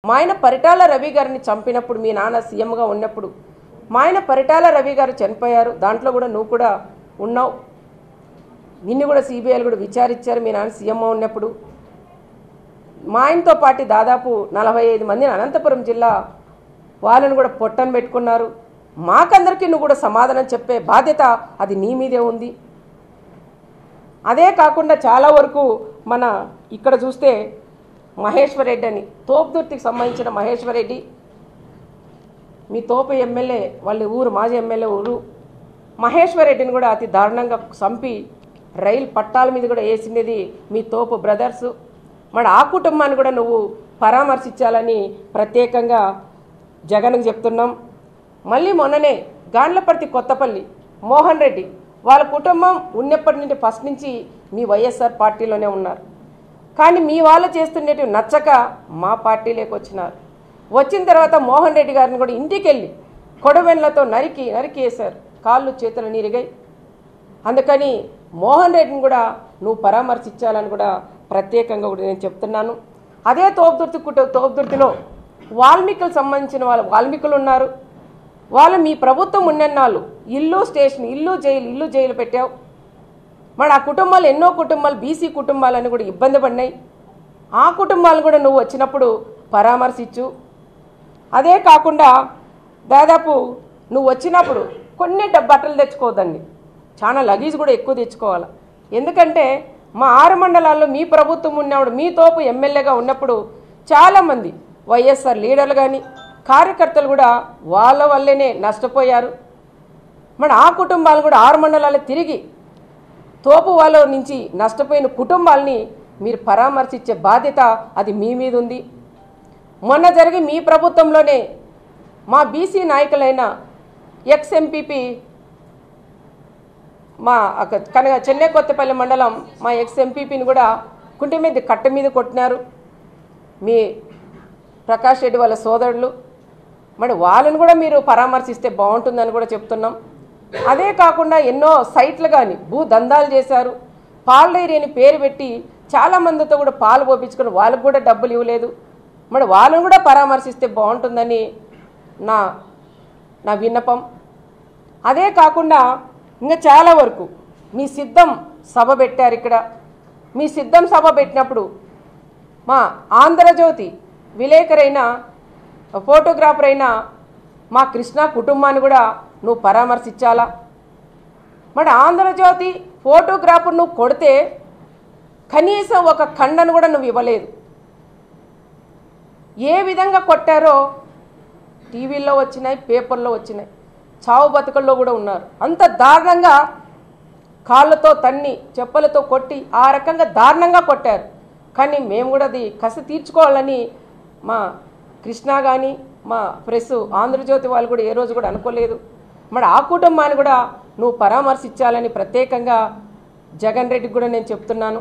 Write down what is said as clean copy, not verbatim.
మా ఆయన పరిటాల రవి గారిని చంపినప్పుడు మీ నాన్న సీఎంగా ఉన్నప్పుడు మా ఆయన పరిటాల రవి గారు చనిపోయారు. దాంట్లో కూడా నువ్వు కూడా ఉన్నావు. నిన్ను కూడా సిబిఐలు కూడా విచారించారు మీ నాన్న సీఎంగా ఉన్నప్పుడు. మా ఆయనతో పాటు దాదాపు 45 మందిని అనంతపురం జిల్లా వాళ్ళని కూడా పొట్టను పెట్టుకున్నారు. మాకందరికీ నువ్వు కూడా సమాధానం చెప్పే బాధ్యత అది నీ మీదే ఉంది. అదే కాకుండా చాలా వరకు మన ఇక్కడ చూస్తే మహేశ్వర్ రెడ్డి అని తోపుదుర్తికి సంబంధించిన మహేశ్వర్ రెడ్డి మీ తోపు ఎమ్మెల్యే వాళ్ళ ఊరు మాజీ ఎమ్మెల్యే ఊరు మహేశ్వర్ రెడ్డిని కూడా అతి దారుణంగా చంపి రైలు పట్టాల మీద కూడా వేసినది మీ తోపు బ్రదర్స్. మరి ఆ కుటుంబాన్ని కూడా నువ్వు పరామర్శించాలని ప్రత్యేకంగా జగన్కి చెప్తున్నాం. మళ్ళీ మొన్ననే గాండ్లపర్తి కొత్తపల్లి మోహన్ రెడ్డి వాళ్ళ కుటుంబం ఉన్నప్పటి నుండి ఫస్ట్ నుంచి మీ వైఎస్ఆర్ పార్టీలోనే ఉన్నారు. కానీ మీ వాళ్ళు చేస్తున్నట్టు నచ్చక మా పార్టీలోకి వచ్చినారు. వచ్చిన తర్వాత మోహన్ రెడ్డి గారిని కూడా ఇంటికి వెళ్ళి కొడవెన్లతో నరికి వేశారు. కాళ్ళు చేతులు నీరిగాయి. అందుకని మోహన్ రెడ్డిని కూడా నువ్వు పరామర్శించాలని కూడా ప్రత్యేకంగా కూడా నేను చెప్తున్నాను. అదే తోపుదుర్తిలో వాల్మీకులకు సంబంధించిన వాల్మీకులు ఉన్నారు. వాళ్ళు మీ ప్రభుత్వం ఉన్నన్నాళ్ళు ఇల్లు స్టేషన్ ఇల్లు జైలు పెట్టావు. మరి ఆ కుటుంబాలు ఎన్నో కుటుంబాలు బీసీ కుటుంబాలని కూడా ఇబ్బంది పడినాయి. ఆ కుటుంబాలు కూడా నువ్వు వచ్చినప్పుడు పరామర్శించు. అదే కాకుండా దాదాపు నువ్వు వచ్చినప్పుడు కొన్ని బట్టలు తెచ్చుకోవద్దండి, చాలా లగేజ్ కూడా ఎక్కువ తెచ్చుకోవాలి. ఎందుకంటే మా 6 మండలాల్లో మీ ప్రభుత్వం ఉన్నప్పుడు మీ తోపు ఎమ్మెల్యేగా ఉన్నప్పుడు చాలామంది వైఎస్ఆర్ లీడర్లు కానీ కార్యకర్తలు కూడా వాళ్ళ వల్లనే నష్టపోయారు. మరి ఆ కుటుంబాలు కూడా 6 మండలాలు తిరిగి తోపు వాళ్ళ నుంచి నష్టపోయిన కుటుంబాలని మీరు పరామర్శించే బాధ్యత అది మీ మీద ఉంది. మొన్న జరిగి మీ ప్రభుత్వంలోనే మా బీసీ నాయకులైన ఎక్స్ ఎంపీపీ మా చెన్నై కొత్తపల్లి మండలం మా ఎక్స్ ఎంపీపీని కూడా కుంటి మీద కట్ట మీద కొట్టినారు మీ ప్రకాష్ రెడ్డి వాళ్ళ సోదరులు. మరి వాళ్ళని కూడా మీరు పరామర్శిస్తే బాగుంటుందని కూడా చెప్తున్నాం. అదే కాకుండా ఎన్నో సైట్లు కానీ భూ దందాలు చేశారు. పాల డైరీ అని పేరు పెట్టి చాలామందితో కూడా పాలు పోపించుకొని వాళ్ళకు కూడా డబ్బులు ఇవ్వలేదు. మరి వాళ్ళని కూడా పరామర్శిస్తే బాగుంటుందని నా విన్నపం. అదే కాకుండా ఇంకా చాలా వరకు మీ సిద్ధం సభ పెట్టారు. ఇక్కడ మీ సిద్ధం సభ పెట్టినప్పుడు మా ఆంధ్రజ్యోతి విలేకరైన ఫోటోగ్రాఫర్ అయిన మా కృష్ణ కుటుంబాన్ని కూడా నువ్వు పరామర్శించాలా. మరి ఆంధ్రజ్యోతి ఫోటోగ్రాఫర్ నువ్వు కొడితే కనీసం ఒక ఖండను కూడా నువ్వు ఇవ్వలేదు. ఏ విధంగా కొట్టారో టీవీల్లో వచ్చినాయి, పేపర్లో వచ్చినాయి, చావు బతుకల్లో కూడా ఉన్నారు. అంత దారుణంగా కాళ్ళతో తన్ని చెప్పులతో కొట్టి ఆ రకంగా దారుణంగా కొట్టారు. కానీ మేము కూడా అది కసి తీర్చుకోవాలని మా కృష్ణ కానీ మా ప్రెస్ ఆంధ్రజ్యోతి వాళ్ళు కూడా ఏ రోజు కూడా అనుకోలేదు. మరి ఆ కుటుంబాన్ని కూడా నువ్వు పరామర్శించాలని ప్రత్యేకంగా జగన్ రెడ్డికి కూడా నేను చెప్తున్నాను.